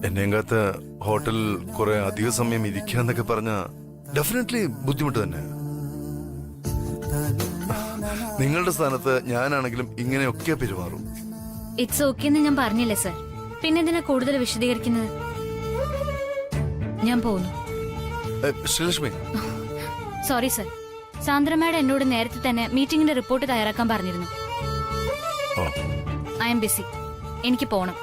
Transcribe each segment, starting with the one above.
എന്നെയും കാത്ത് ഹോട്ടലിൽ കുറെ അധിക സമയം ഇരിക്കാന്നൊക്കെ പറഞ്ഞ ഡെഫിനറ്റ്ലി ബുദ്ധിമുട്ട് തന്നെ. നിങ്ങളുടെ സ്ഥാനത്ത് ഞാനാണെങ്കിലും ഇങ്ങനെയൊക്കെ പെരുമാറും. ഇറ്റ്സ് ഓക്കെ എന്ന് ഞാൻ പറഞ്ഞില്ലേ സർ, പിന്നെ എന്തിനാ കൂടുതൽ വിശദീകരിക്കുന്നത്? ഞാൻ പോകുന്നു. ശ്രീലക്ഷ്മി, സോറി സർ, സാന്ദ്രമ്മയുടെ എന്നോട് നേരത്തെ തന്നെ മീറ്റിംഗിന്റെ റിപ്പോർട്ട് തയ്യാറാക്കാൻ പറഞ്ഞിരുന്നു. ഐ എം ബിസി, എനിക്ക് പോണം.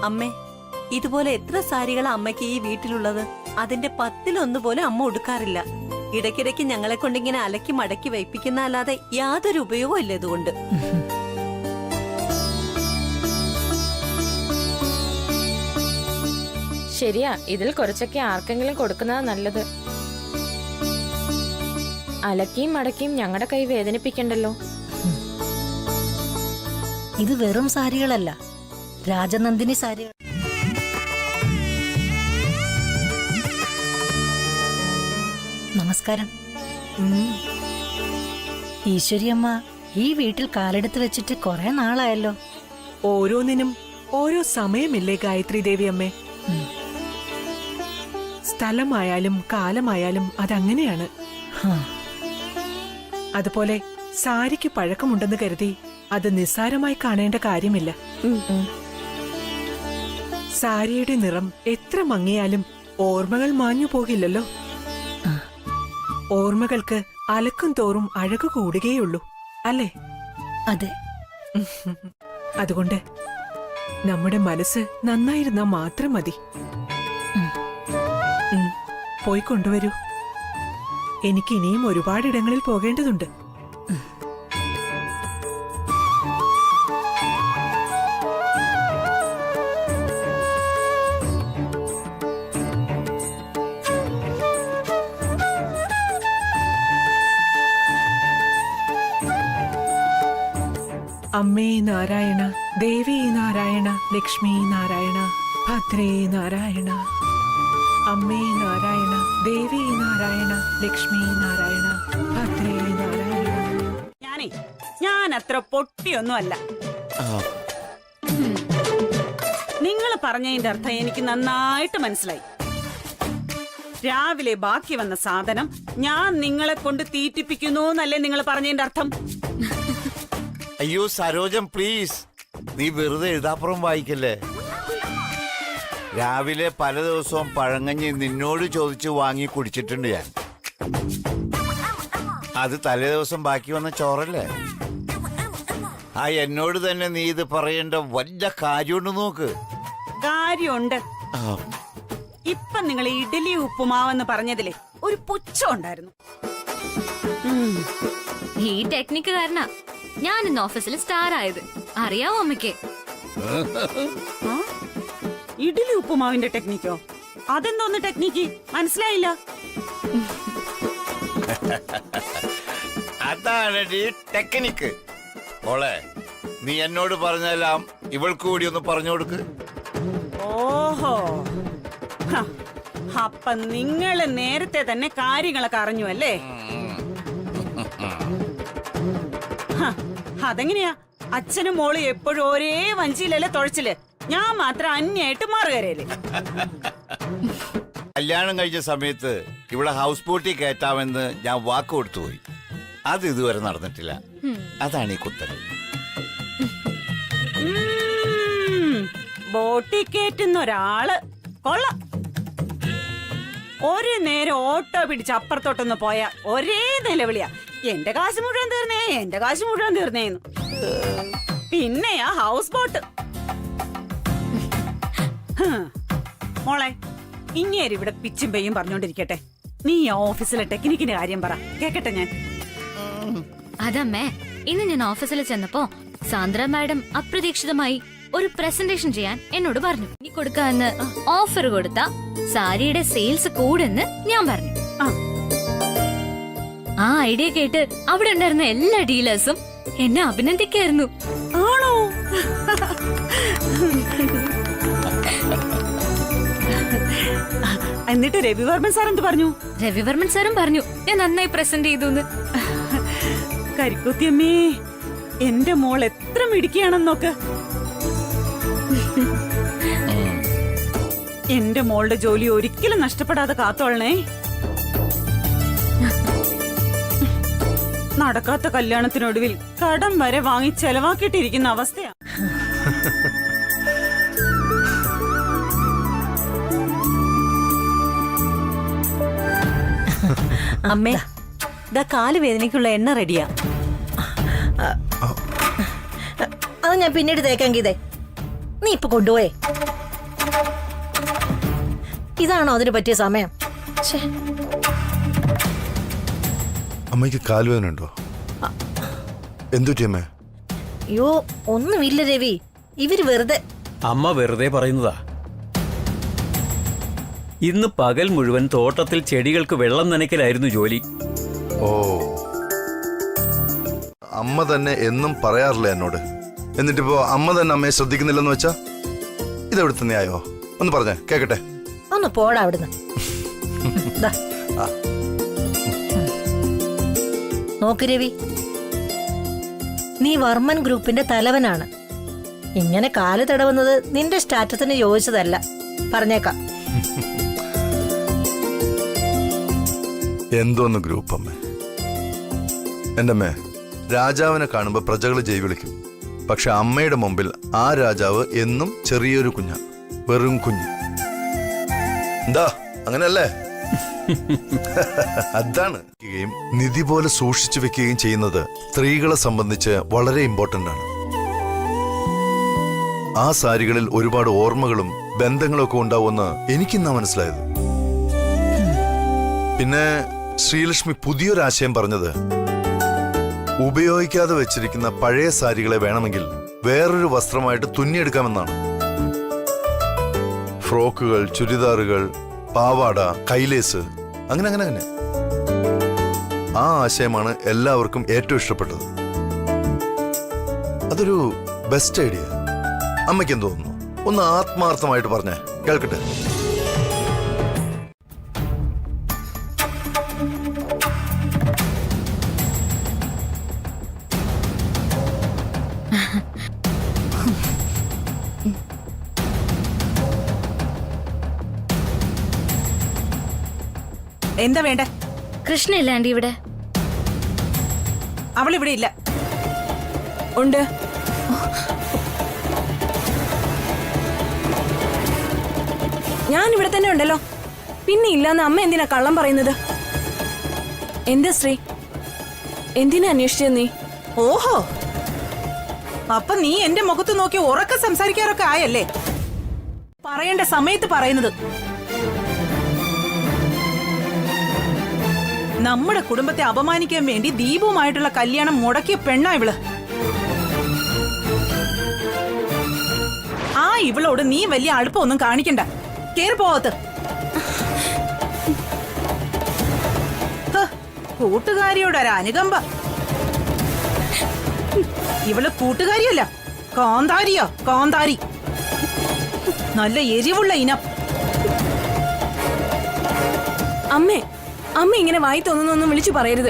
അമ്മേ, ഇതുപോലെ എത്ര സാരികളാ അമ്മയ്ക്ക് ഈ വീട്ടിലുള്ളത്? അതിന്റെ 10-1 പോലും അമ്മ ഉടുക്കാറില്ല. ഇടയ്ക്കിടയ്ക്ക് ഞങ്ങളെ കൊണ്ടിങ്ങനെ അലക്കി മടക്കി വയ്പ്പിക്കുന്ന അല്ലാതെ യാതൊരു ഉപയോഗവും ഇല്ല ഇതുകൊണ്ട്. ശരിയാ, ഇതിൽ കുറച്ചൊക്കെ ആർക്കെങ്കിലും കൊടുക്കുന്നതാ നല്ലത്. അലക്കിയും മടക്കിയും ഞങ്ങളുടെ കൈ വേദനിപ്പിക്കണ്ടല്ലോ. ഇത് വെറും സാരികളല്ല, രാജനന്ദിനി സാരികൾ. നമസ്കാരം. ഈശ്വരിയമ്മ ഈ വീട്ടിൽ കാലെടുത്ത് വെച്ചിട്ട് കുറെ നാളായല്ലോ. ഓരോന്നിനും ഓരോ സമയമില്ലേ ഗായത്രി ദേവി അമ്മേ? സ്ഥലമായാലും കാലമായാലും അതങ്ങനെയാണ്. അതുപോലെ സാരിക്ക് പഴക്കമുണ്ടെന്ന് കരുതി അത് നിസ്സാരമായി കാണേണ്ട കാര്യമില്ല. സാരിയുടെ നിറം എത്ര മങ്ങിയാലും ഓർമ്മകൾ മാഞ്ഞു പോകില്ലല്ലോ. ഓർമ്മകൾക്ക് അലക്കും തോറും അഴകു കൂടുകയുള്ളൂ, അല്ലേ? അതെ. അതുകൊണ്ട് നമ്മുടെ മനസ്സ് നന്നായിരുന്നാ മാത്രം മതി. പോയി കൊണ്ടുവരൂ. എനിക്ക് ഇനിയും ഒരുപാടിടങ്ങളിൽ പോകേണ്ടതുണ്ട്. അമ്മേ നാരായണ, ദേവി നാരായണ, ലക്ഷ്മി നാരായണ, ഭദ്രേ നാരായണ. അമ്മേ നാരായണ, ദേവി നാരായണ, ലക്ഷ്മി നാരായണ, ഭദ്രേ നാരായണ. ഞാൻ അത്ര പൊട്ടിയൊന്നും അല്ല. നിങ്ങൾ പറഞ്ഞതിന്റെ അർത്ഥം എനിക്ക് നന്നായിട്ട് മനസ്സിലായി. രാവിലെ ബാക്കി വന്ന സാധനം ഞാൻ നിങ്ങളെ കൊണ്ട് തീറ്റിപ്പിക്കുന്നു എന്നല്ലേ നിങ്ങൾ പറഞ്ഞതിന്റെ അർത്ഥം? അയ്യോ സരോജം, പ്ലീസ്, നീ വെറുതെ എഴുതാപ്പുറം വായിക്കല്ലേ. രാവിലെ പല ദിവസവും പഴങ്കഞ്ഞി നിന്നോട് ചോദിച്ചു വാങ്ങി കുടിച്ചിട്ടുണ്ട് ഞാൻ. അത് തലേ ദിവസം ബാക്കി വന്ന ചോറല്ലേ. എന്നോട് തന്നെ നീ ഇത് പറയേണ്ട വല്ല കാര്യമുണ്ട് നോക്ക്. കാര്യമുണ്ട്. ഇപ്പൊ നിങ്ങൾ ഇഡലി ഉപ്പുമാവെന്ന് പറഞ്ഞതിലെ ഒരു പുച്ഛം ഉണ്ടായിരുന്നു. ഈ ടെക്നിക്ക് കാരണ ഞാൻ ഇന്ന് ഓഫീസിൽ സ്റ്റാർ ആയത്. അറിയാവോ അമ്മയ്ക്ക്? ഇഡലി ഉപ്പുമാവിന്റെ ടെക്നിക്കോ? അതെന്തോന്ന് ടെക്നിക്ക്? മനസ്സിലായില്ല. അതാണ് ടെക്നിക്ക്. മോളെ, നീ എന്നോട് പറഞ്ഞെല്ലാം ഇവൾക്ക് കൂടി ഒന്ന് പറഞ്ഞു കൊടുക്ക്. ഓഹോ, അപ്പൊ നിങ്ങള് നേരത്തെ തന്നെ കാര്യങ്ങളൊക്കെ അറിഞ്ഞു അല്ലേ? അതെങ്ങനെയാ? അച്ഛനും മോള് എപ്പോഴും ഒരേ വഞ്ചിയിലല്ലേ തുഴച്ചില്, ഞാൻ മാത്രം അന്യായിട്ട് മറുകരയില്. കല്യാണം കഴിഞ്ഞ സമയത്ത് ഇവിടെ ഹൗസ് ബോട്ടിൽ കയറ്റാമെന്ന് ഞാൻ വാക്ക് കൊടുത്തുപോയി. അത് ഇതുവരെ നടന്നിട്ടില്ല. അതാണ് ഈ കുത്തല്. ബോട്ടി കേറ്റുന്ന ഒരാള് കൊള്ളാം. ഒരു നേരം ഓട്ടോ പിടിച്ച് അപ്പുറത്തോട്ടൊന്ന് പോയാ ഒരേ നിലവിളിയാ, എന്റെ കാശ് മുഴുവൻ തീർന്നേ, എന്റെ കാശ് മുഴുവൻ തീർന്നേന്ന്. പിന്നെയാ ഹൗസ് ബോട്ട്. മോളെ, ഇങ്ങേര് ഇവിടെ പിച്ചും പെയ്യും പറഞ്ഞോണ്ടിരിക്കട്ടെ. നീ ഓഫീസിലെ ടെക്നിക്കിന്റെ കാര്യം പറ, കേക്കട്ടെ ഞാൻ. അതമ്മേ, ഇന്ന് ഞാൻ ഓഫീസിൽ ചെന്നപ്പോ സാന്ദ്ര മാഡം അപ്രതീക്ഷിതമായി ഒരു പ്രസന്റേഷൻ ചെയ്യാൻ എന്നോട് പറഞ്ഞു. നീ കൊടുക്കാന്ന് ഓഫർ കൊടുത്ത സാരിയുടെ സെയിൽസ് കൂടുന്ന് ഞാൻ പറഞ്ഞു. ആ ഐഡിയ കേട്ട് അവിടെ ഉണ്ടായിരുന്ന എല്ലാ ഡീലേഴ്സും എന്നെ അഭിനന്ദിക്കായിരുന്നു. ആണോ? എന്നിട്ട് രവിവർമ്മൻ സാർ എന്ത് പറഞ്ഞു? രവിവർമ്മൻ സാറും പറഞ്ഞു ഞാൻ നന്നായി പ്രസന്റ് ചെയ്തു. കരിക്കുത്തിയമ്മേ, എന്റെ മോൾ എത്ര മിടുക്കിയാണെന്ന് നോക്ക്. എന്റെ മോളുടെ ജോലി ഒരിക്കലും നഷ്ടപ്പെടാതെ കാത്തോളണേ. നടക്കാത്ത കല്യാണത്തിനൊടുവിൽ കടം വരെ വാങ്ങി ചെലവാക്കിയിട്ടിരിക്കുന്ന അവസ്ഥയാ. അമ്മേ, ഇതാ കാല് വേദനയ്ക്കുള്ള എണ്ണ റെഡിയാ. അത് ഞാൻ പിന്നീട് തേക്കാൻ ഗീതേ, നീ ഇപ്പൊ കൊണ്ടുപോയേ. ഇതാണോ അതിന് പറ്റിയ സമയം? ഛേ. അമ്മയ്ക്ക് കാലുവേദന ഉണ്ടോ? എന്തുറ്റിയമ്മേ? അയ്യോ ഒന്നുമില്ല രവി, ഇവര് വെറുതെ. അമ്മ വെറുതെ പറയുന്നതാ. ഇന്ന് പകൽ മുഴുവൻ തോട്ടത്തിൽ ചെടികൾക്ക് വെള്ളം നനയ്ക്കലായിരുന്നു ജോലി. ഓ, അമ്മ തന്നെ എന്നും പറയാറില്ല എന്നോട്. എന്നിട്ടിപ്പോ അമ്മ തന്നെ അമ്മയെ ശ്രദ്ധിക്കുന്നില്ലെന്ന് വെച്ചാ ഇതെവിടുത്തെ ന്യായോ? ഒന്ന് പറഞ്ഞേ കേക്കട്ടെ. ഒന്ന് പോടാ അവിടുന്ന്. ദാ. നോക്ക് രവി, നീ വർമ്മൻ ഗ്രൂപ്പിന്റെ തലവനാണ്. ഇങ്ങനെ കാല് തടവുന്നത് നിന്റെ സ്റ്റാറ്റസിന് യോജിച്ചതല്ല, പറഞ്ഞേക്കാം. എന്തോന്ന് ഗ്രൂപ്പ് അമ്മ? എന്റെ അമ്മേ, രാജാവിനെ കാണുമ്പോ പ്രജകള് ജയ് വിളിക്കും. പക്ഷെ അമ്മയുടെ മുമ്പിൽ ആ രാജാവ് എന്നും ചെറിയൊരു കുഞ്ഞാ, വെറും കുഞ്ഞ്. എന്താ അങ്ങനെയല്ലേ? അതാണ്. നിധി പോലെ സൂക്ഷിച്ചു വെക്കുകയും ചെയ്യുന്നത് സ്ത്രീകളെ സംബന്ധിച്ച് വളരെ ഇമ്പോർട്ടന്റ് ആണ്. ആ സാരികളിൽ ഒരുപാട് ഓർമ്മകളും ബന്ധങ്ങളൊക്കെ ഉണ്ടാവുമെന്ന് എനിക്കിന്നാ മനസ്സിലായത്. പിന്നെ ശ്രീലക്ഷ്മി പുതിയൊരാശയം പറഞ്ഞത്, ഉപയോഗിക്കാതെ വെച്ചിരിക്കുന്ന പഴയ സാരികളെ വേണമെങ്കിൽ വേറൊരു വസ്ത്രമായിട്ട് തുന്നിയെടുക്കാമെന്നാണ്. ഫ്രോക്കുകൾ, ചുരിദാറുകൾ, പാവാട, കൈലേസ്, അങ്ങനെ അങ്ങനെ അങ്ങനെ. ആ ആശയമാണ് എല്ലാവർക്കും ഏറ്റവും ഇഷ്ടപ്പെട്ടത്. അതൊരു ബെസ്റ്റ് ഐഡിയ. അമ്മയ്ക്ക് എന്ത് തോന്നുന്നു? ഒന്ന് ആത്മാർത്ഥമായിട്ട് പറഞ്ഞേ, കേൾക്കട്ടെ. എന്താ വേണ്ട? കൃഷ്ണ ഇല്ലാണ്ട് ഇവിടെ? അവളിവിടെ ഇല്ല. ഉണ്ട്. ഞാൻ ഇവിടെ തന്നെ ഉണ്ടല്ലോ. പിന്നെ ഇല്ലാന്ന് അമ്മ എന്തിനാ കള്ളം പറയുന്നത്? എന്താ ശ്രീ, എന്തിനാ അന്വേഷിച്ചത് നീ? ഓഹോ, അപ്പൊ നീ എന്റെ മുഖത്ത് നോക്കി ഉറക്കെ സംസാരിക്കാറൊക്കെ ആയല്ലേ? പറയേണ്ട സമയത്ത് പറയുന്നത്. നമ്മുടെ കുടുംബത്തെ അപമാനിക്കാൻ വേണ്ടി ദീപുമായിട്ടുള്ള കല്യാണം മുടക്കിയ പെണ്ണാ ഇവള്. ആ ഇവളോട് നീ വലിയ അടുപ്പമൊന്നും കാണിക്കണ്ട. കേറി പോകത്ത്. കൂട്ടുകാരിയോട് ഒരു അനുകമ്പ. ഇവള് കൂട്ടുകാരിയല്ല, കാന്താരിയോ കാന്താരി. നല്ല എരിവുള്ള ഇനം. അമ്മേ, അമ്മ ഇങ്ങനെ വായി തോന്നുന്നൊന്നും വിളിച്ചു പറയരുത്.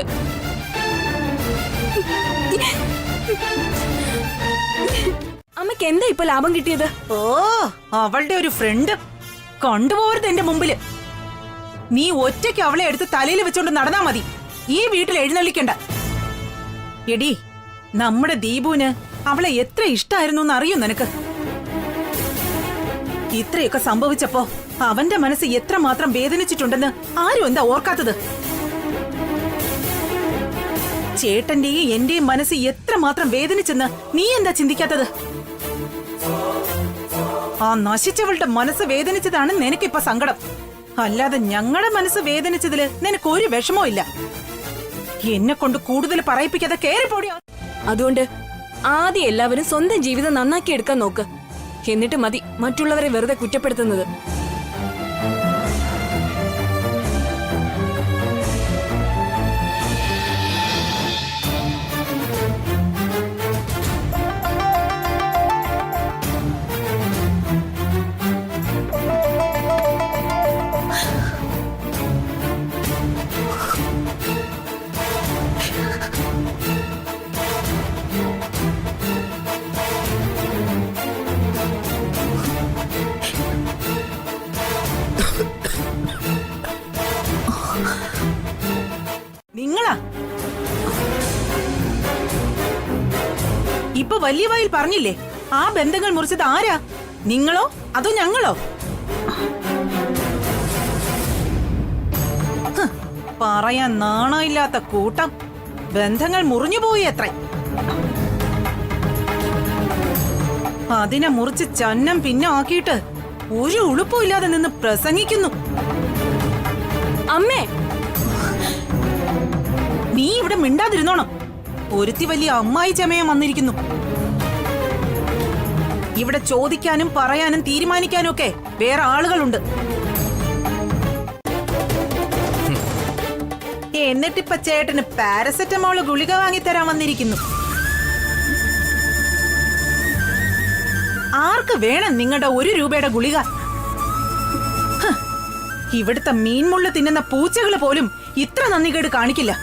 അമ്മയ്ക്ക് എന്താ ഇപ്പൊ ലാഭം കിട്ടിയത്? ഓ, അവളുടെ ഒരു ഫ്രണ്ട്. കൊണ്ടുപോകരുത് എന്റെ മുമ്പില്. നീ ഒറ്റയ്ക്ക് അവളെ എടുത്ത് തലയിൽ വെച്ചോണ്ട് നടന്നാ മതി. ഈ വീട്ടിൽ എഴുന്നള്ളിക്കണ്ട. എടി നമ്മുടെ ദീപുവിന് അവളെ എത്ര ഇഷ്ടായിരുന്നു എന്ന് അറിയോ നിനക്ക്? ഇത്രയൊക്കെ സംഭവിച്ചപ്പോ അവന്റെ മനസ്സ് എത്രമാത്രം വേദനിച്ചിട്ടുണ്ടെന്ന് ആരും എന്താ ഓർക്കാത്തത്? ചേട്ടന്റെയും എന്റെയും മനസ്സ് എത്രമാത്രം വേദനിച്ചെന്ന് നീ എന്താ ചിന്തിക്കാത്തത്? ആ നശിച്ചവളുടെ മനസ്സ് വേദനിച്ചതാണ് നിനക്കിപ്പോ സങ്കടം. അല്ലാതെ ഞങ്ങളുടെ മനസ്സ് വേദനിച്ചതില് നിനക്ക് ഒരു വിഷമവും ഇല്ല. എന്നെ കൊണ്ട് കൂടുതൽ പറയിപ്പിക്കാതെ കേറിപ്പോടിയോ. അതുകൊണ്ട് ആദ്യം എല്ലാവരും സ്വന്തം ജീവിതം നന്നാക്കി എടുക്കാൻ നോക്ക്. എന്നിട്ട് മതി മറ്റുള്ളവരെ വെറുതെ കുറ്റപ്പെടുത്തുന്നത്. നിങ്ങളാ ഇപ്പൊ വലിയ വായിൽ പറഞ്ഞില്ലേ ആ ബന്ധങ്ങൾ മുറിച്ചത് ആരാ? നിങ്ങളോ അതോ ഞങ്ങളോ? ഹ്, പറയാൻ നാണമില്ലാത്ത കൂട്ടം. ബന്ധങ്ങൾ മുറിഞ്ഞുപോയി അത്രേ. അതിനെ മുറിച്ച് ചന്നം പിന്നെ ആക്കിയിട്ട് ഒരു ഉളുപ്പും ഇല്ലാതെ നിന്ന് പ്രസംഗിക്കുന്നു. അമ്മേ, നീ ഇവിടെ മിണ്ടാതിരുന്നോണം. ഒരുത്തി വലിയ അമ്മായി ചമയം വന്നിരിക്കുന്നു. ഇവിടെ ചോദിക്കാനും പറയാനും തീരുമാനിക്കാനും ഒക്കെ വേറെ ആളുകളുണ്ട്. എന്നിട്ടിപ്പ ചേട്ടന് പാരസെറ്റമോള് ഗുളിക വാങ്ങിത്തരാൻ വന്നിരിക്കുന്നു. ആർക്ക് വേണം നിങ്ങളുടെ 1 രൂപയുടെ ഗുളിക? ഹ്, ഇവിടുത്തെ മീൻമുള്ള തിന്നുന്ന പൂച്ചകള് പോലും ഇത്ര നന്ദികേട് കാണിക്കില്ല.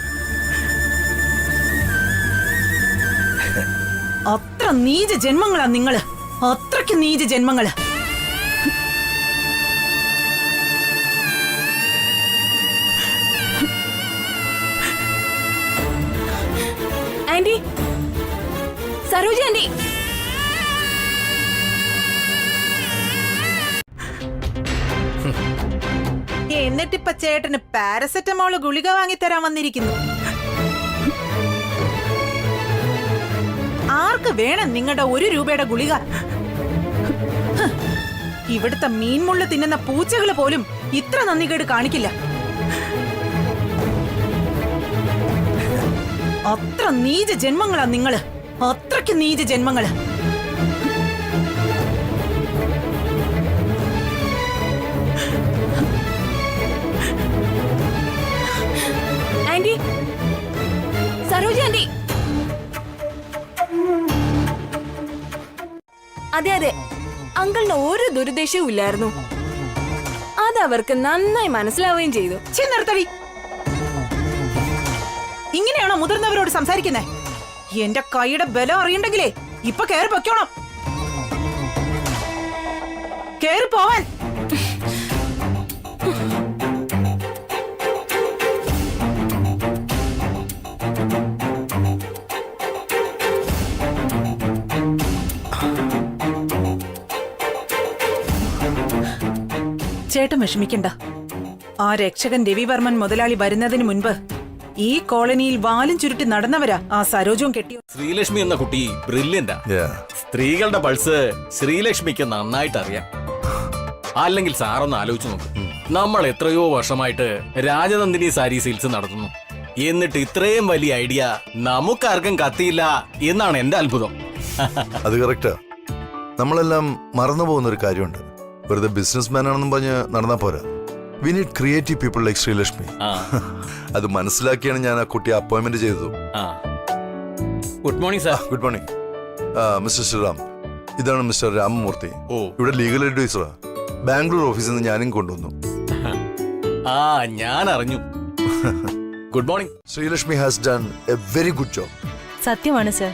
അത്ര നീച ജന്മങ്ങളാ നിങ്ങള്. അത്രയ്ക്ക് നീച ജന്മങ്ങള്. ആന്റി, സരോജ ആന്റി, എന്നിട്ടിപ്പ ചേട്ടന് പാരസെറ്റമോള് ഗുളിക വാങ്ങിത്തരാൻ വന്നിരിക്കുന്നു. ആർക്ക് വേണം നിങ്ങളുടെ 1 രൂപയുടെ ഗുളിക? ഹ്, ഇവിടുത്തെ മീൻമുള്ള തിന്നുന്ന പൂച്ചകള് പോലും ഇത്ര നന്ദികേട് കാണിക്കില്ല. അത്ര നീച ജന്മങ്ങളാ നിങ്ങള്. അത്രയ്ക്ക് നീച ജന്മങ്ങള്. Aunty, Saroja aunty. അതെ അതെ, അങ്കിളിന് ഒരു ദുരുദ്ദേശവും ഇല്ലായിരുന്നു. അതവർക്ക് നന്നായി മനസ്സിലാവുകയും ചെയ്തു. നിർത്തടി. ഇങ്ങനെയാണോ മുതിർന്നവരോട് സംസാരിക്കുന്നേ? എന്റെ കൈയുടെ ബലം അറിയണ്ടെങ്കിലേ ഇപ്പൊ കേറി പൊയ്ക്കോണം. കേറി പോവാൻ. ചേട്ടൻ വിഷമിക്കണ്ട. ആ രക്ഷകൻ രവിവർമ്മൻ മുതലാളി വരുന്നതിന് മുൻപ് ഈ കോളനിയിൽ വാലും ചുരുട്ടി നടന്നവരാ ആ സരോജവും കെട്ടിയോ. ശ്രീലക്ഷ്മി എന്ന കുട്ടി ബ്രില്യന്റാ. സ്ത്രീകളുടെ പൾസ് ശ്രീലക്ഷ്മിക്ക് നന്നായിട്ട് അറിയാം. അല്ലെങ്കിൽ സാറൊന്ന് ആലോചിച്ച് നോക്ക്. നമ്മൾ എത്രയോ വർഷമായിട്ട് രാജനന്ദിനി സാരി സെയിൽസ് നടത്തുന്നു. എന്നിട്ട് ഇത്രയും വലിയ ഐഡിയ നമുക്കാർക്കും കത്തിയില്ല എന്നാണ് എന്റെ അത്ഭുതം. അത് കറക്റ്റാ. നമ്മളെല്ലാം മറന്നുപോകുന്ന ഒരു കാര്യമുണ്ട്. വെറുതെ ബിസിനസ്മാൻ ആണെന്നും പറഞ്ഞ് നടന്നാ പോരാ. We need creative people like Sreelakshmi. അത് മനസ്സിലാക്കിയാണ് ഞാൻ ആ കുട്ടിയെ അപ്പോയിന്റ്മെന്റ് ചെയ്തത്. Good morning sir. Good morning mister Sreeram. ഇതാണ് മിസ്റ്റർ രാമമൂർത്തി. ഇവിടെ ലീഗൽ അഡ്വൈസറാ. ബാംഗ്ലൂർ ഓഫീസിൽ നിന്ന് ഞാനും കൊണ്ടുവന്നു. ഞാൻ അറിഞ്ഞു. Good morning. Sreelakshmi has done A very good job. സത്യമാണ് സർ.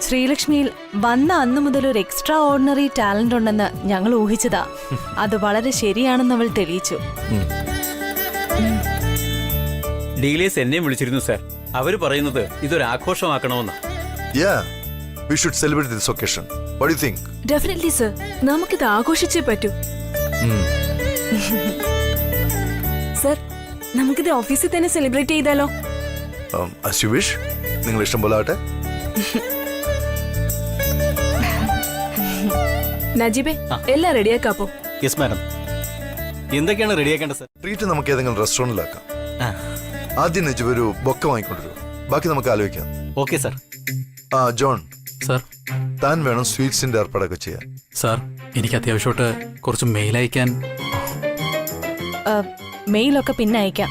ശ്രീലക്ഷ്മിയിൽ വന്ന അന്നു മുതൽ ഒരു എക്സ്ട്രാ ഓർഡിനറി ടാലന്റ് ഉണ്ടെന്ന് ഞങ്ങൾ ഊഹിച്ചതാ. അത് വളരെ ശരിയാണെന്ന് അവൾ തെളിയിച്ചു. ഡീലേഴ്സ് എന്നെയും വിളിച്ചിരുന്നു സാർ. അവര് പറയുന്നത് ഇതൊരു ആഘോഷമാക്കണമെന്നാ. Yeah, we should celebrate this occasion. What do you think? Definitely sir, നമുക്കിത് ആഘോഷിച്ചേ പറ്റൂ. സർ, നമുക്കിത് ഓഫീസിൽ തന്നെ സെലിബ്രേറ്റ് ചെയ്താലോ? As you wish. നിങ്ങൾ ഇഷ്ടം പോലെ ആവട്ടെ. നജീബെ, എല്ലാം റെഡിയാക്കാപ്പോ. Yes madam. എന്തൊക്കെയാണ് റെഡിയാക്കേണ്ടത് സർ? ട്രീറ്റ് നമുക്ക് ഏതെങ്കിലും റെസ്റ്റോറൻറ്റിലാക്കാം. ആദ്യം നജീബ് ഒരു ബൊക്ക വാങ്ങിക്കൊണ്ടിരുന്നു, ബാക്കി നമുക്ക് ആലോചിക്കാം. Okay sir. ജോൺ സാർ, താൻ വേണം സ്വീറ്റ്സിന്റെ ഏർപ്പാടൊക്കെ ചെയ്യാൻ. സാർ, എനിക്ക് അത്യാവശ്യമായിട്ട് കുറച്ച് മെയിൽ അയക്കാൻ. മെയിലൊക്കെ പിന്നെ അയക്കാം.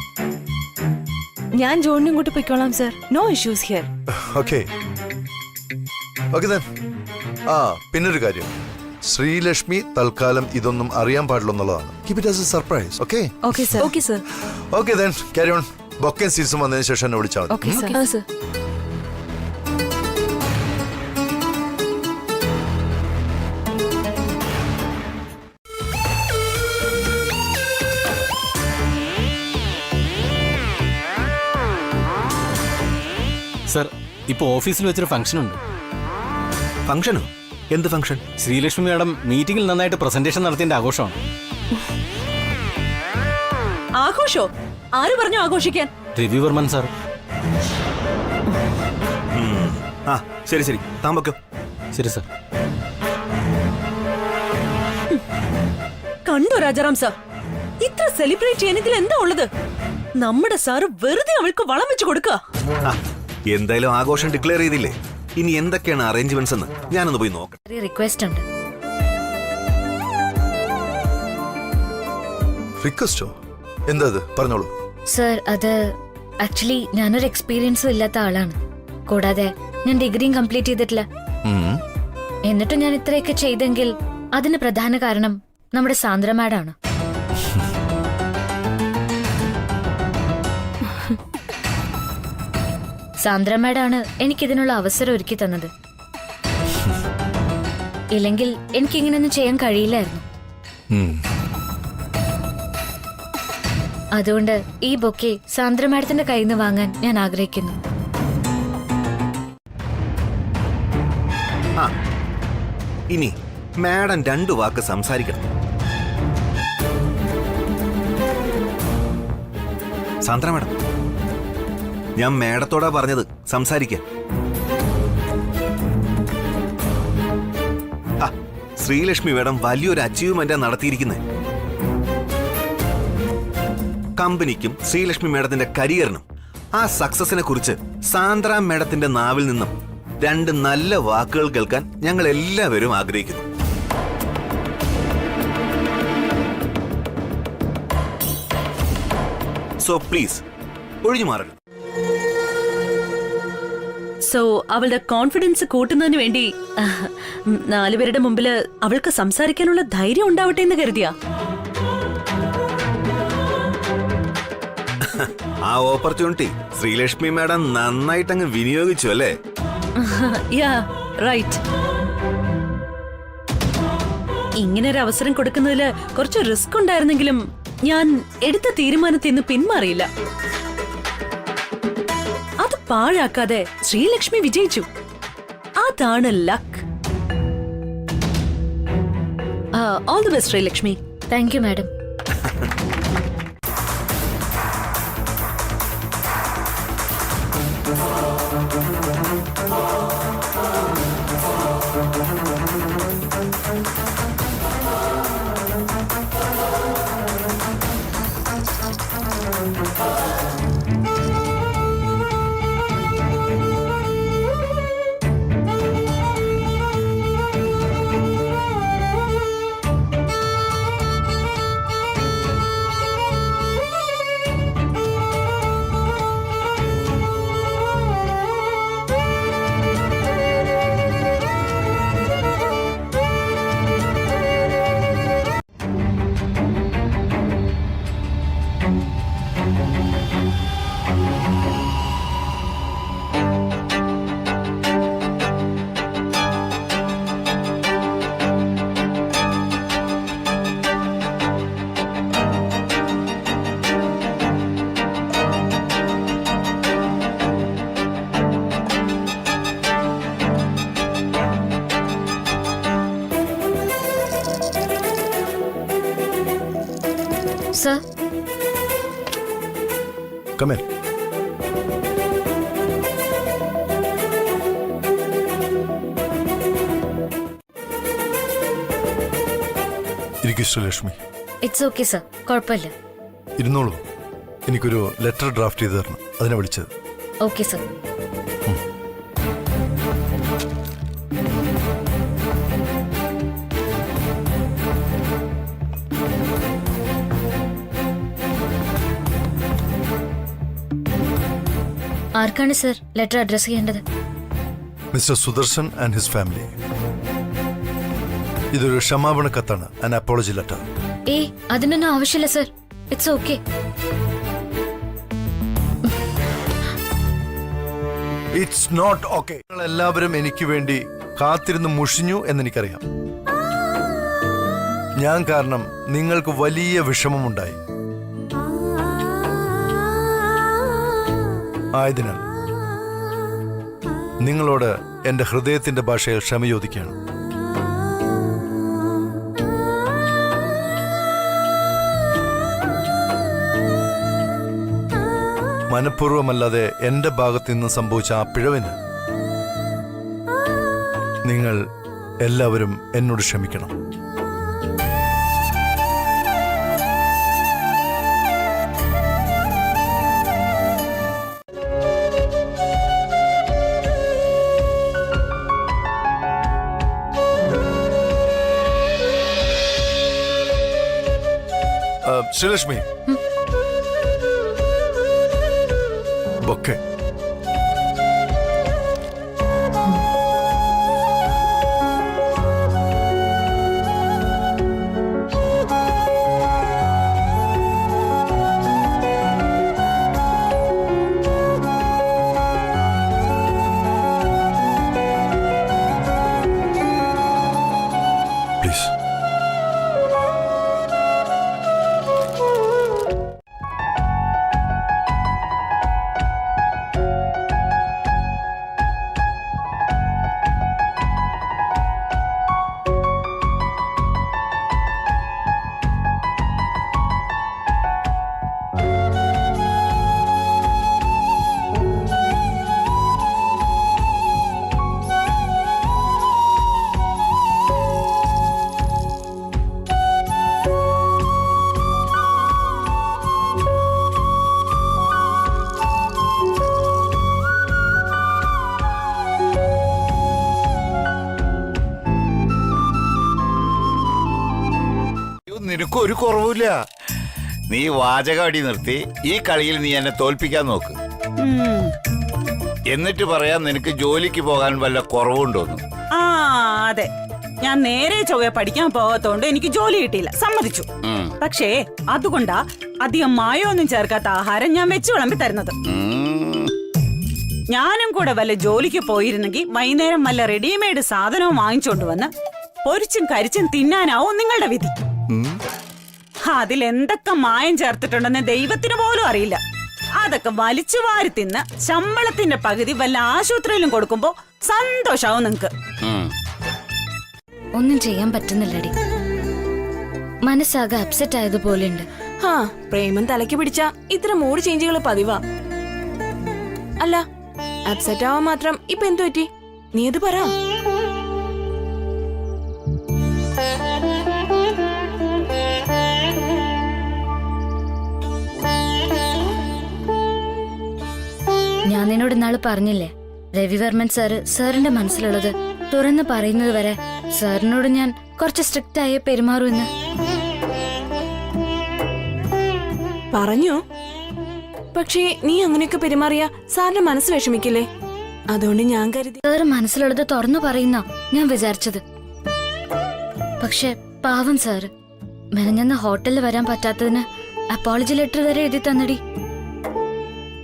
ഞാൻ ജോണിനും കൂട്ടി പൊയ്ക്കോളാം sir. No issues here. Okay okay then. പിന്നൊരു കാര്യം, ശ്രീലക്ഷ്മി തൽക്കാലം ഇതൊന്നും അറിയാൻ പാടില്ലെന്നുള്ളതാണ്. Keep it as a surprise. Okay okay sir. Okay sir. Okay then, carry on. ബൊക്കയും സീസും വന്നതിന് ശേഷം എന്നെ വിളിച്ചാൽ മതി. Okay sir. ആ സർ. സർ, ഇപ്പൊ ഓഫീസിൽ വെച്ചൊരു ഫംഗ്ഷൻ ഉണ്ട്. ഫംഗ്ഷനോ? എന്ത് ഫംഗ്ഷൻ? ശ്രീലക്ഷ്മി മാഡം മീറ്റിംഗിൽ നന്നായിട്ട് പ്രസന്റേഷൻ നടത്തിയതിന്റെ ആഘോഷമാണ്. ആഘോഷോ? ആര് പറഞ്ഞു ആഘോഷിക്കാൻ? രവിവർമ്മൻ സാർ. ആ ശരി ശരി, താമ്പക്കോ. ശരി സർ. കണ്ടോ രാജാറാം സാർ, ഇത്ര സെലിബ്രേറ്റ് ചെയ്യാൻ ഇതിൽ എന്താ ഉള്ളത്? നമ്മുടെ സാറ് വെറുതെ അവൾക്ക് വളം വെച്ച് കൊടുക്കുക. എന്തായാലും ആഘോഷം ഡിക്ലെയർ ചെയ്തില്ലേ, ഇനി എന്തൊക്കെയാണ് അറേഞ്ച്മെന്റ്സ് എന്ന് ഞാനൊന്ന് പോയി നോക്കാം. റിക്വസ്റ്റ് ഉണ്ട്. റിക്വസ്റ്റോ? എന്താ അത്? പറഞ്ഞോളൂ. സർ, അത് ആക്ച്വലി ഞാനൊരു എക്സ്പീരിയൻസും ഇല്ലാത്ത ആളാണ്. കൂടാതെ ഞാൻ ഡിഗ്രിയും കംപ്ലീറ്റ് ചെയ്തിട്ടില്ല. എന്നിട്ട് ഞാൻ ഇത്രയൊക്കെ ചെയ്തെങ്കിൽ അതിന് പ്രധാന കാരണം നമ്മുടെ സാന്ദ്ര മാഡാണ്. സാന്ദ്ര മാഡാണ് എനിക്കിതിനുള്ള അവസരം ഒരുക്കി തന്നത്. ഇല്ലെങ്കിൽ എനിക്കിങ്ങനെയൊന്നും ചെയ്യാൻ കഴിയില്ലായിരുന്നു. അതുകൊണ്ട് ഈ ബൊക്കെ സാന്ദ്ര മാഡത്തിന്റെ കയ്യിൽ നിന്ന് വാങ്ങാൻ ഞാൻ ആഗ്രഹിക്കുന്നു. ഇനി മാഡം 2 വാക്ക് സംസാരിക്കണം. സാന്ദ്ര മാഡം, ഞാൻ മാഡത്തോടാ പറഞ്ഞത് സംസാരിക്കാൻ. ശ്രീലക്ഷ്മി മാഡം വലിയൊരു അച്ചീവ്മെന്റാ നടത്തിയിരിക്കുന്നത്. കമ്പനിക്കും ശ്രീലക്ഷ്മി മാഡത്തിന്റെ കരിയറിനും ആ സക്സസിനെ കുറിച്ച് സാന്ദ്ര മാഡത്തിന്റെ നാവിൽ നിന്നും 2 നല്ല വാക്കുകൾ കേൾക്കാൻ ഞങ്ങൾ എല്ലാവരും ആഗ്രഹിക്കുന്നു. സോ പ്ലീസ് ഒഴിഞ്ഞു മാറരുത്. സോ അവളുടെ കോൺഫിഡൻസ് കൂട്ടുന്നതിന് വേണ്ടി 4 പേരുടെ മുമ്പില് അവൾക്ക് സംസാരിക്കാനുള്ള ധൈര്യം ഉണ്ടാവട്ടെ എന്ന് കരുതിയാ. ആ ഓപ്പർച്യൂണിറ്റി ശ്രീലക്ഷ്മി മാഡം നന്നായിട്ട് അങ്ങ് വിനിയോഗിച്ചു അല്ലേ? Yeah right. ഇങ്ങനൊരു അവസരം കൊടുക്കുന്നതില് കുറച്ച് റിസ്ക് ഉണ്ടായിരുന്നെങ്കിലും ഞാൻ എടുത്ത തീരുമാനത്തിൽ നിന്ന് പിന്മാറിയില്ല. അത് പാഴാക്കാതെ ശ്രീലക്ഷ്മി വിജയിച്ചു. അതാണ് luck. All the best Sreelakshmi. Thank you madam. Come in. ഇരിക്കൂ ശ്രീലക്ഷ്മി. ഇറ്റ്സ് ഓക്കെ സർ, കുഴപ്പമില്ല. ഇരുന്നോളൂ. എനിക്കൊരു ലെറ്റർ ഡ്രാഫ്റ്റ് ചെയ്ത് തരണം, അതിനെ വിളിച്ചത്. Okay sir. ആർക്കാണ് സർ ലെറ്റർ അഡ്രസ് ചെയ്യേണ്ടത്? Mister Sudarshan and his family. ഇതൊരു ക്ഷമാപണ കത്താണ്, ആൻ അപ്പോളജി ലെറ്റർ. അതിനൊന്നും ആവശ്യമില്ല സർ, it's okay. It's not okay. നിങ്ങൾ എല്ലാവരും എനിക്ക് വേണ്ടി കാത്തിരുന്ന് മുഷിഞ്ഞു എന്നെനിക്കറിയാം. ഞാൻ കാരണം നിങ്ങൾക്ക് വലിയ വിഷമമുണ്ടായി. ആയതിനാൽ നിങ്ങളോട് എന്റെ ഹൃദയത്തിന്റെ ഭാഷയിൽ ക്ഷമ ചോദിക്കുകയാണ്. മനഃപൂർവ്വമല്ലാതെ എന്റെ ഭാഗത്ത് നിന്ന് സംഭവിച്ച ആ പിഴവിന് നിങ്ങൾ എല്ലാവരും എന്നോട് ക്ഷമിക്കണം. ശ്രീലക്ഷ്മി, ബൊക്കെ. പ്ലീസ്. നിനക്ക് ഒരു കുറവുമില്ല. നീ വാചകം അടി നിർത്തി ഈ കളിയിൽ നീ എന്നെ തോൽപ്പിക്കാൻ നോക്ക്. എന്നിട്ട് പറയാൻ നിനക്ക് ജോലിക്ക് പോകാൻ വല്ല കുറവുണ്ടോന്ന്. ആ അതെ, ഞാൻ നേരെ ചൊവ്വ പഠിക്കാൻ പോകാത്തോണ്ട് എനിക്ക് ജോലി കിട്ടിയില്ല, സമ്മതിച്ചു. പക്ഷേ അതുകൊണ്ടാ അധികം മായമൊന്നും ചേർക്കാത്ത ആഹാരം ഞാൻ വെച്ച് വിളമ്പി തരുന്നത്. ഞാനും കൂടെ വല്ല ജോലിക്ക് പോയിരുന്നെങ്കിൽ വൈകുന്നേരം വല്ല റെഡിമെയ്ഡ് സാധനവും വാങ്ങിച്ചോണ്ട് വന്ന് പൊരിച്ചും കരിച്ചും തിന്നാനാവും നിങ്ങളുടെ വിധി. അതിലെന്തൊക്കെ മായം ചേർത്തിട്ടുണ്ടെന്ന് ദൈവത്തിന് പോലും അറിയില്ല. അതൊക്കെ വലിച്ചു വാരി തിന്ന് ശമ്പളത്തിന്റെ പകുതി വല്ല ആശുപത്രിയിലും കൊടുക്കുമ്പോ സന്തോഷാവും നിങ്ങക്ക്. ഒന്നും ചെയ്യാൻ പറ്റുന്നില്ലടി, മനസ്സാകെ അപ്സെറ്റ് ആയതുപോലെയുണ്ട്. ഹാ, പ്രേമം തലയ്ക്ക് പിടിച്ച ഇത്ര മൂഡ് ചേഞ്ചുകൾ പതിവാ. അല്ല, അപ്സെറ്റ് ആവാൻ മാത്രം ഇപ്പൊ എന്തു പറ്റി? നീ അത് പറ. ഞാൻ നിന്നോട് ഇന്നാള് പറഞ്ഞില്ലേ, രവിവർമ്മൻ സാറിന്റെ മനസ്സിലുള്ളത് തുറന്ന് പറയുന്നത് വരെ സാറിനോട് ഞാൻ കുറച്ച് സ്ട്രിക്റ്റ് ആയി പെരുമാറൂ എന്ന് പറഞ്ഞു. പക്ഷേ നീ അങ്ങനെയൊക്കെ പെരുമാറിയ സാറിന്റെ മനസ്സ് വിഷമിക്കില്ലേ? അതുകൊണ്ട് ഞാൻ കരുതി സാറ് മനസ്സിലുള്ളത് തുറന്നു പറയുന്ന ഞാൻ വിചാരിച്ചത്. പക്ഷെ പാവം സാറ് മെനഞ്ഞെന്ന് ഹോട്ടലിൽ വരാൻ പറ്റാത്തതിന് അപ്പോളജി ലെറ്റർ വരെ എഴുതി തന്നടി.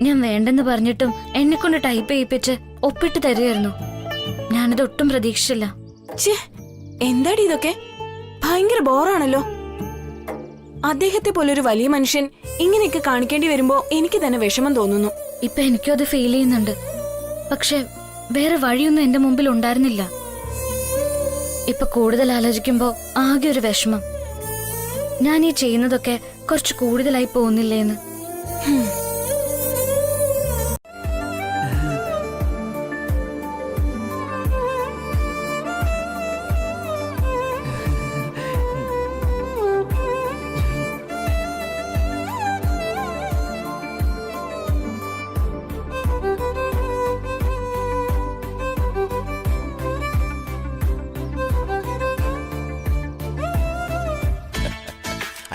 ഞാൻ വേണ്ടെന്ന് പറഞ്ഞിട്ടും എന്നെ കൊണ്ട് ടൈപ്പ് ചെയ്യിപ്പിച്ച് ഒപ്പിട്ട് തരുമായിരുന്നു. ഞാനത് ഒട്ടും പ്രതീക്ഷിച്ചില്ല. എന്താടി ഇതൊക്കെ? ഭയങ്കര ബോറാണല്ലോ. അദ്ദേഹത്തെ പോലൊരു വലിയ മനുഷ്യൻ ഇങ്ങനെയൊക്കെ കാണിക്കേണ്ടി വരുമ്പോ എനിക്ക് തന്നെ വിഷമം തോന്നുന്നു. ഇപ്പൊ എനിക്കും അത് ഫീൽ ചെയ്യുന്നുണ്ട്. പക്ഷെ വേറെ വഴിയൊന്നും എന്റെ മുമ്പിൽ ഉണ്ടായിരുന്നില്ല. ഇപ്പൊ കൂടുതൽ ആലോചിക്കുമ്പോ ആകെ ഒരു വിഷമം. ഞാൻ ഈ ചെയ്യുന്നതൊക്കെ കുറച്ച് കൂടുതലായി പോകുന്നില്ലേന്ന്.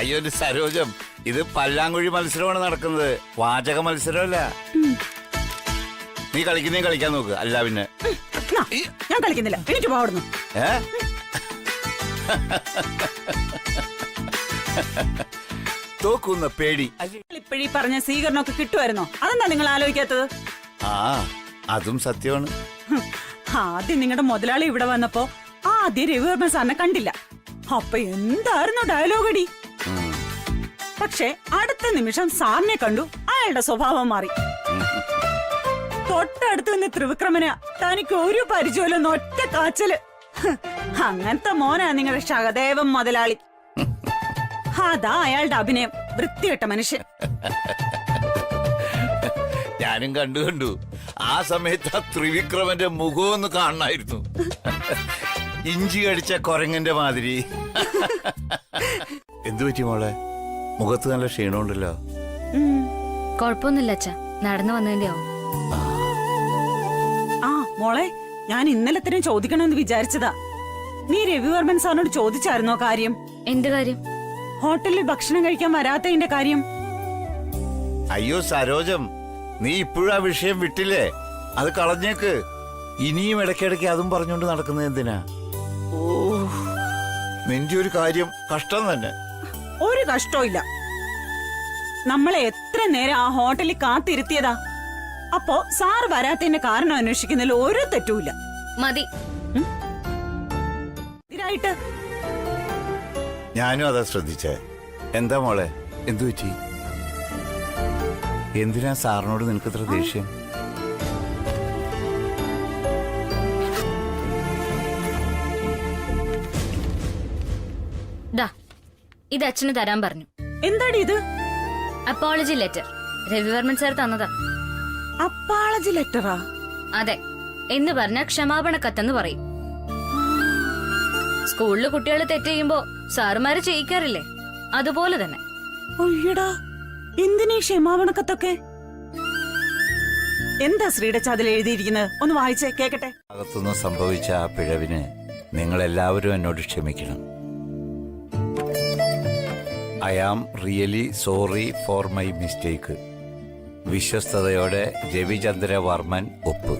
അയ്യോ ഒരു സരോജം, ഇത് പല്ലാങ്കുഴി മത്സരമാണ് നടക്കുന്നത്, വാചക മത്സരമല്ല. നീ കളിക്കുന്നേ കളിക്കാൻ നോക്ക്, അല്ല പിന്നെ. നാ, ഞാൻ കളിക്കുന്നില്ല, എനിക്ക് പോടുന്നു. ഏ തോക്കുന്ന പേടി. ഇപ്പോഴീ പറഞ്ഞ സ്വീകരണമൊക്കെ കിട്ടുമായിരുന്നോ? അതെന്താ നിങ്ങൾ ആലോചിക്കാത്തത്? ആ അതും സത്യമാണ്. ആദ്യം നിങ്ങളുടെ മുതലാളി ഇവിടെ വന്നപ്പോ ആദ്യം രവിവർമ്മ സാറിനെ കണ്ടില്ല. അപ്പൊ എന്തായിരുന്നു ഡയലോഗ് അടി. പക്ഷെ അടുത്ത നിമിഷം സാറിനെ കണ്ടു, അയാളുടെ സ്വഭാവം മാറി. തൊട്ടടുത്ത് നിന്ന് ത്രിവിക്രമന തനിക്ക് ഒരു പരിചയമില്ലെന്ന് ഒറ്റ കാച്ചല്. അങ്ങനത്തെ മോനാ നിങ്ങളുടെ ശകദേവൻ മുതലാളി. അതാ അയാളുടെ അഭിനയം, വൃത്തികെട്ട മനുഷ്യൻ. ഞാനും കണ്ടു. ആ സമയത്ത് ആ ത്രിവിക്രമന്റെ മുഖം ഒന്ന് കാണണമായിരുന്നു. ഇഞ്ചി കടിച്ച കൊരങ്ങന്റെ മാതിരി. എന്തു പറ്റി മോളെ, മുഖത്ത് നല്ല ക്ഷീണമുണ്ടല്ലോ. കൊഴപ്പൊന്നുമില്ല അച്ഛ, നടന്നു വന്നതിന്റെ ആവും. ആ മോളെ, ഞാൻ ഇന്നലെ തന്നെ ചോദിക്കണമെന്ന് വിചാരിച്ചതാ. നീ രവിവർമ്മൻ സാറിനോട് ചോദിച്ചായിരുന്നോ കാര്യം? എന്ത് കാര്യം? ഹോട്ടലിൽ ഭക്ഷണം കഴിക്കാൻ വരാത്തതിന്റെ കാര്യം. അയ്യോ സരോജം, നീ ഇപ്പോഴും ആ വിഷയം വിട്ടില്ലേ? അത് കളഞ്ഞേക്ക്. ഇനിയും ഇടയ്ക്കിടയ്ക്ക് അതും പറഞ്ഞുകൊണ്ട് നടക്കുന്നത് എന്തിനാ? നിന്റെ ഒരു കാര്യം കഷ്ടം തന്നെ. ഒരു കഷ്ടവും ഇല്ല. നമ്മളെ എത്ര നേരം ആ ഹോട്ടലിൽ കാത്തിരുത്തിയതാ. അപ്പോ സാർ വരാത്തതിന്റെ കാരണം അന്വേഷിക്കുന്നതിൽ ഒരു തെറ്റുമില്ല. മതി. ഇതിനായിട്ട് ഞാനും അതാ ശ്രദ്ധിച്ചേ. എന്താ മോളെ, എന്തു പറ്റി? എന്തിനാ സാറിനോട് നിനക്ക് ഇത്ര ദേഷ്യം? ദാ, ഇത് അച്ഛന് തരാൻ പറഞ്ഞു. എന്താടി ഇത്? അപ്പോളജി ലെറ്റർ രവിവർമ്മൻ സാർ തന്നതാ. അപ്പോളജി ലെറ്ററാ? അതെ, എന്ന് പറഞ്ഞ ക്ഷമാപണ കത്തെന്ന് പറയും. സ്കൂളില് കുട്ടികൾ തെറ്റ് ചെയ്യുമ്പോ സാറുമാര് ചെയ്യിക്കാറില്ലേ, അതുപോലെ തന്നെ. ഒയ്യടാ, എന്തിനീ ക്ഷമാപണക്കത്തൊക്കെ? എന്താ ശ്രീയുടെ അതിൽ എഴുതിയിരിക്കുന്നത്? ഒന്ന് വായിച്ചേ കേക്കട്ടെ. അകത്തുനിന്ന് സംഭവിച്ച ആ പിഴവിന് നിങ്ങൾ എല്ലാവരും എന്നോട് ക്ഷമിക്കണം. I am really sorry for my mistake. വിശ്വസ്തയോടെ രവിചന്ദ്ര വർമ്മൻ, ഒപ്പ്.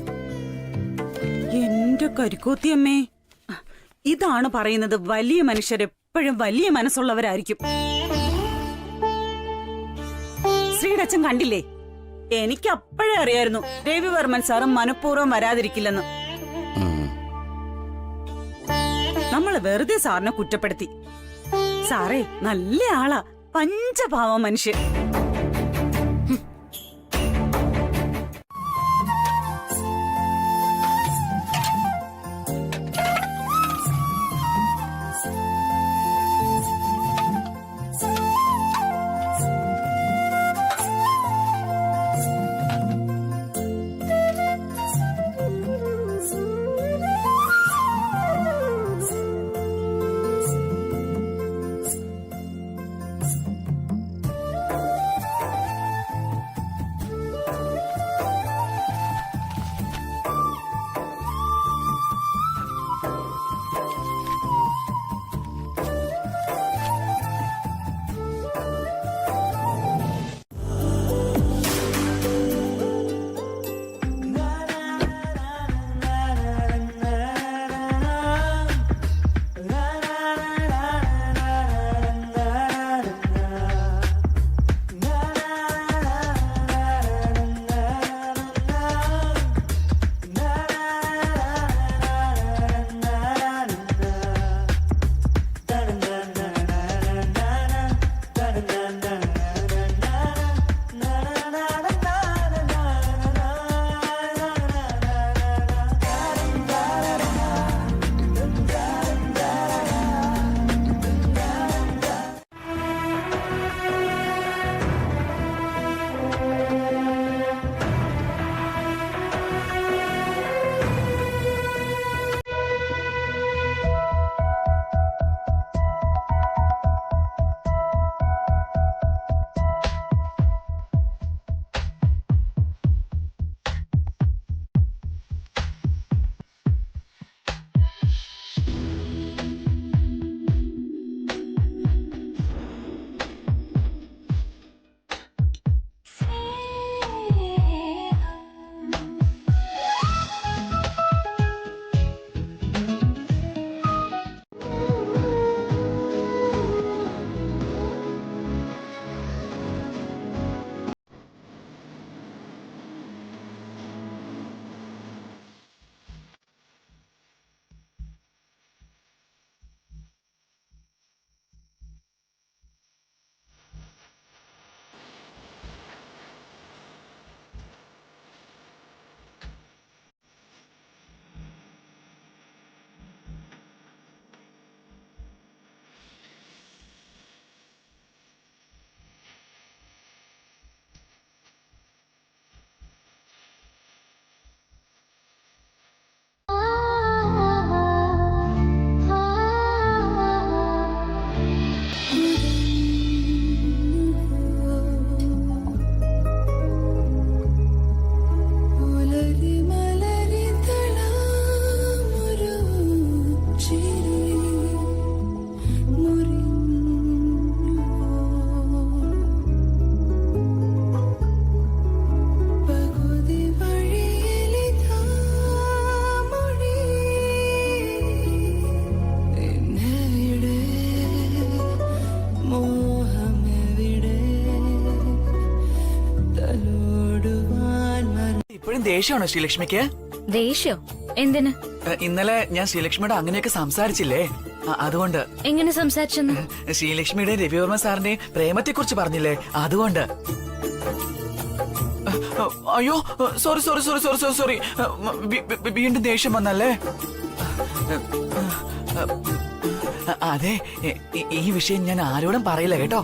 എന്റെ കരിക്കോത്തിയമ്മേ, ഇതാണ് പറയുന്നത്, വലിയ മനുഷ്യരെപ്പോഴും വലിയ മനസ്സുള്ളവരായിരിക്കും. ശ്രീയുടെ അച്ഛൻ കണ്ടില്ലേ? എനിക്ക് അപ്പോഴേ അറിയായിരുന്നു രവിവർമ്മൻ സാറും മനഃപൂർവ്വം വരാതിരിക്കില്ലെന്ന്. നമ്മള് വെറുതെ സാറിനെ കുറ്റപ്പെടുത്തി. സാറേ നല്ല ആളാ, പഞ്ചപാവ മനുഷ്യൻ. ഇപ്പോഴും ദേഷ്യമാണോ ശ്രീലക്ഷ്മിക്ക്? ദേഷ്യോ? എന്തിന്? ഇന്നലെ ഞാൻ ശ്രീലക്ഷ്മിയോട് അങ്ങനെയൊക്കെ സംസാരിച്ചില്ലേ, അതുകൊണ്ട്. എങ്ങനെ സംസാരിച്ചെന്ന്? ശ്രീലക്ഷ്മിയുടെ രവിവർമ്മ സാറിന്റെ പ്രേമത്തെ കുറിച്ച് പറഞ്ഞില്ലേ, അതുകൊണ്ട്. അയ്യോ, sorry sorry sorry sorry sorry sorry, വീണ്ടും ദേഷ്യം വന്നല്ലേ? അതെ, ഈ വിഷയം ഞാൻ ആരോടും പറയില്ല കേട്ടോ.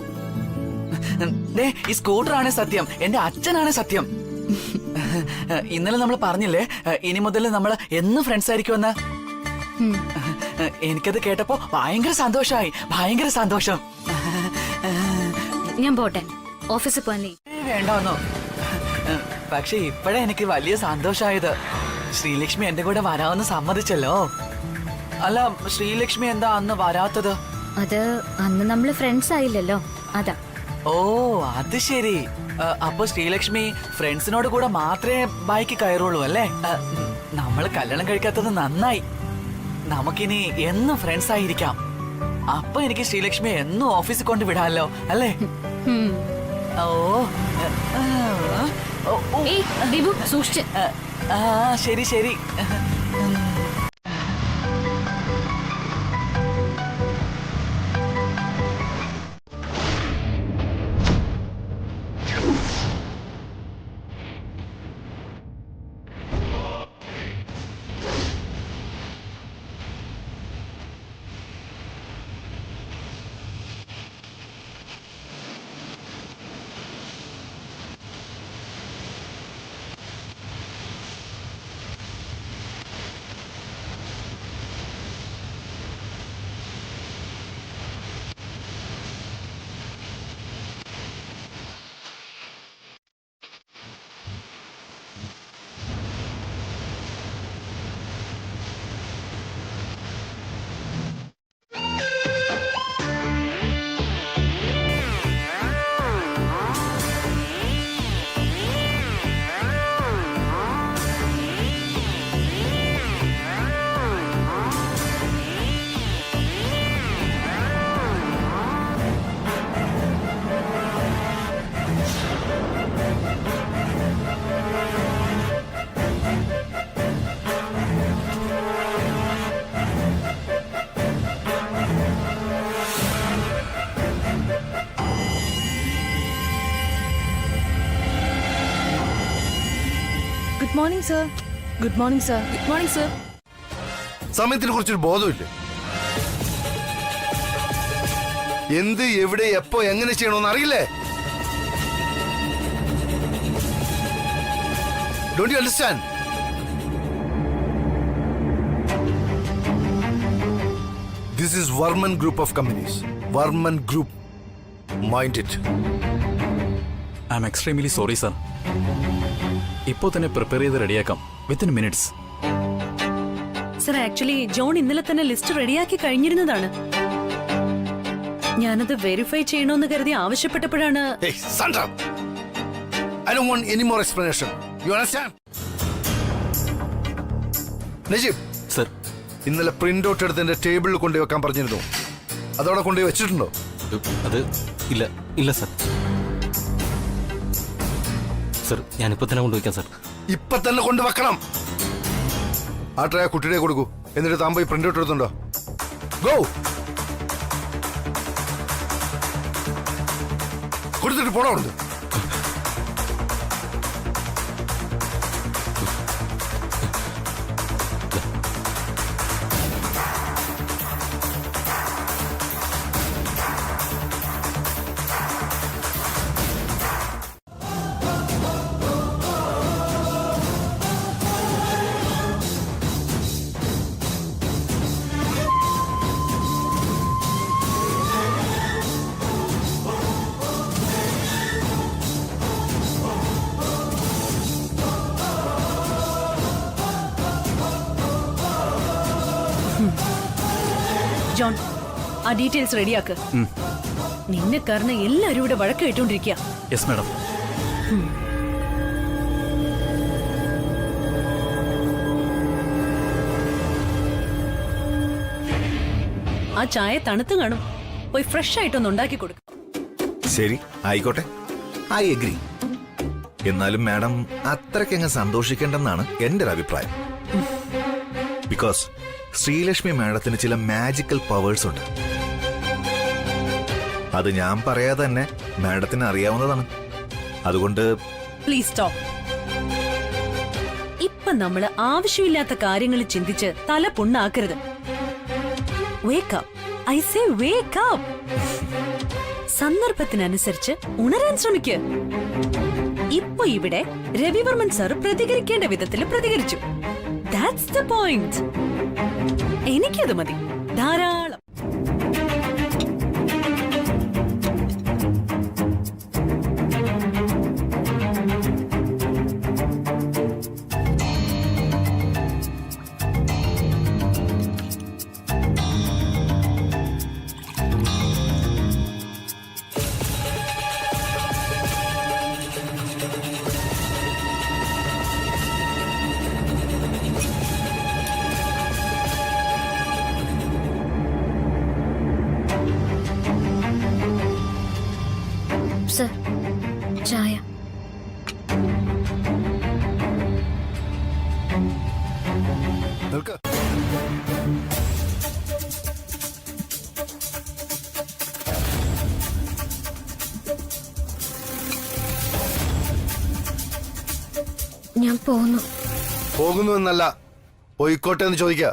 ഈ സ്കൂട്ടറാണ് സത്യം, എന്റെ അച്ഛനാണ് സത്യം. ഇന്നലെ നമ്മൾ പറഞ്ഞില്ലേ ഇനി മുതൽ നമ്മൾ എന്നും ഫ്രണ്ട്സ് ആയിരിക്കുമെന്ന്. എനിക്കത് കേട്ടപ്പോ ഭയങ്കര സന്തോഷമായി, ഭയങ്കര സന്തോഷം. ഞാൻ പോട്ടെ, ഓഫീസിൽ പോകാൻ. വേണ്ടോന്നോ? പക്ഷെ ഇപ്പഴേ എനിക്ക് വലിയ സന്തോഷായത്. ശ്രീലക്ഷ്മി എന്റെ കൂടെ വരാമെന്ന് സമ്മതിച്ചല്ലോ. അല്ല, ശ്രീലക്ഷ്മി എന്താ അന്ന് വരാത്തത്? അത് അന്ന് നമ്മള് ഫ്രണ്ട്സ് ആയില്ലല്ലോ, അതാ. ഓ, അത് ശരി. അപ്പൊ ശ്രീലക്ഷ്മി ഫ്രണ്ട്സിനോട് കൂടെ മാത്രമേ ബൈക്ക് കയറുള്ളൂ അല്ലേ? നമ്മൾ കല്യാണം കഴിക്കാത്തത് നന്നായി. നമുക്കിനി എന്നും ഫ്രണ്ട്സ് ആയിരിക്കാം. അപ്പൊ എനിക്ക് ശ്രീലക്ഷ്മി എന്നും ഓഫീസിൽ കൊണ്ട് വിടാമല്ലോ അല്ലേ? ഓ, സൂക്ഷിച്ച്. ശരി ശരി. Good morning sir. Good morning sir. Good morning sir. സമയത്തിനെ കുറിച്ചൊരു ബോധമില്ലേ? എന്ത്, എവിടെ, എപ്പോ, എങ്ങനെ ചെയ്യണമെന്ന് അറിയില്ലേ? Don't you understand? This is Varman Group of Companies. Varman Group. Mind it. I am extremely sorry sir. ഇപ്പോൾ തന്നെ പ്രിപ്പയർ ചെയ്ത് റെഡിയാക്കാം, within minutes. Sir, actually John ഇന്നലെ തന്നെ ലിസ്റ്റ് റെഡിയാക്കി കഴിഞ്ഞിരുന്നതാണ്. ഞാനത് വെരിഫൈ ചെയ്യണമെന്ന് കരുതി ആവശ്യപ്പെട്ടപ്പോഴാണ്. Hey, Sandra! I don't want any more explanation. You understand? Najeeb sir, ഇന്നലെ പ്രിന്റ് ഔട്ട് എടുത്ത് എന്റെ ടേബിളിൽ കൊണ്ടുപോയി വെക്കാൻ പറഞ്ഞിരുന്നു. അതവിടെ കൊണ്ടുപോയി വെച്ചിട്ടുണ്ടോ? അത് ഇല്ല ഇല്ല സർ. സർ, ഞാനിപ്പോ തന്നെ കൊണ്ടുവയ്ക്കാം സർ. ഇപ്പൊ തന്നെ കൊണ്ടുവെക്കണം. ആ ട്രേ കുട്ടിയുടെ കൊടുക്കൂ, എന്നിട്ട് താൻ പോയി പ്രിന്റ് ഔട്ട് എടുത്തുണ്ടോ? ഗോ, കൊടുത്തിട്ട് പോണോ? ഉണ്ട് ജോൺ, ആ ഡീറ്റെയിൽസ് റെഡിയാക്ക്. നിന്നെ കാരണം എല്ലാവരും ഇവിടെ വഴക്ക് കേട്ടോണ്ടിരിക്കുക. Yes madam. ആ ചായ തണുത്ത് കാണും, പോയി ഫ്രഷ് ആയിട്ടൊന്ന് ഉണ്ടാക്കി കൊടുക്കും. ശരി, ആയിക്കോട്ടെ. I agree. എന്നാലും മാഡം അത്രയ്ക്കങ്ങ് സന്തോഷിക്കേണ്ടെന്നാണ് എന്റെ ഒരു അഭിപ്രായം. ബിക്കോസ് ശ്രീലക്ഷ്മി മാഡത്തിന് ചില മാജിക്കൽ പവേഴ്സ് ഉണ്ട്. അത് ഞാൻ പറയാതെ തന്നെ മാഡത്തിന് അറിയാവുന്നതാണ്. അതുകൊണ്ട് പ്ലീസ് സ്റ്റോപ്പ്. ഇപ്പൊ നമ്മള് ആവശ്യമില്ലാത്ത കാര്യങ്ങൾ ചിന്തിച്ച് തല പുണ്ണാക്കരുത്. Wake up, I say wake up. സന്ദർഭത്തിനനുസരിച്ച് ഉണരാൻ ശ്രമിക്ക്. ഇപ്പൊ ഇവിടെ രവിവർമ്മൻ സാർ പ്രതികരിക്കേണ്ട വിധത്തിൽ പ്രതികരിച്ചു. That's the point. എനിക്കത് മതി, ധാരാളം. സർ, ചായ. നിൽക്ക. ഞാൻ പോന്നു. പോകുന്നു എന്നല്ല, പോയിക്കോട്ടെ എന്ന് ചോദിക്ക.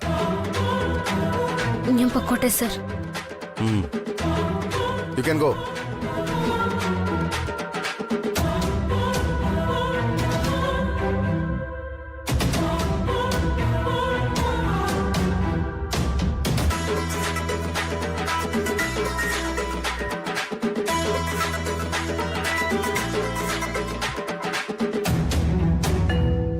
ഞാൻ പൊക്കോട്ടെ സർ. You can go.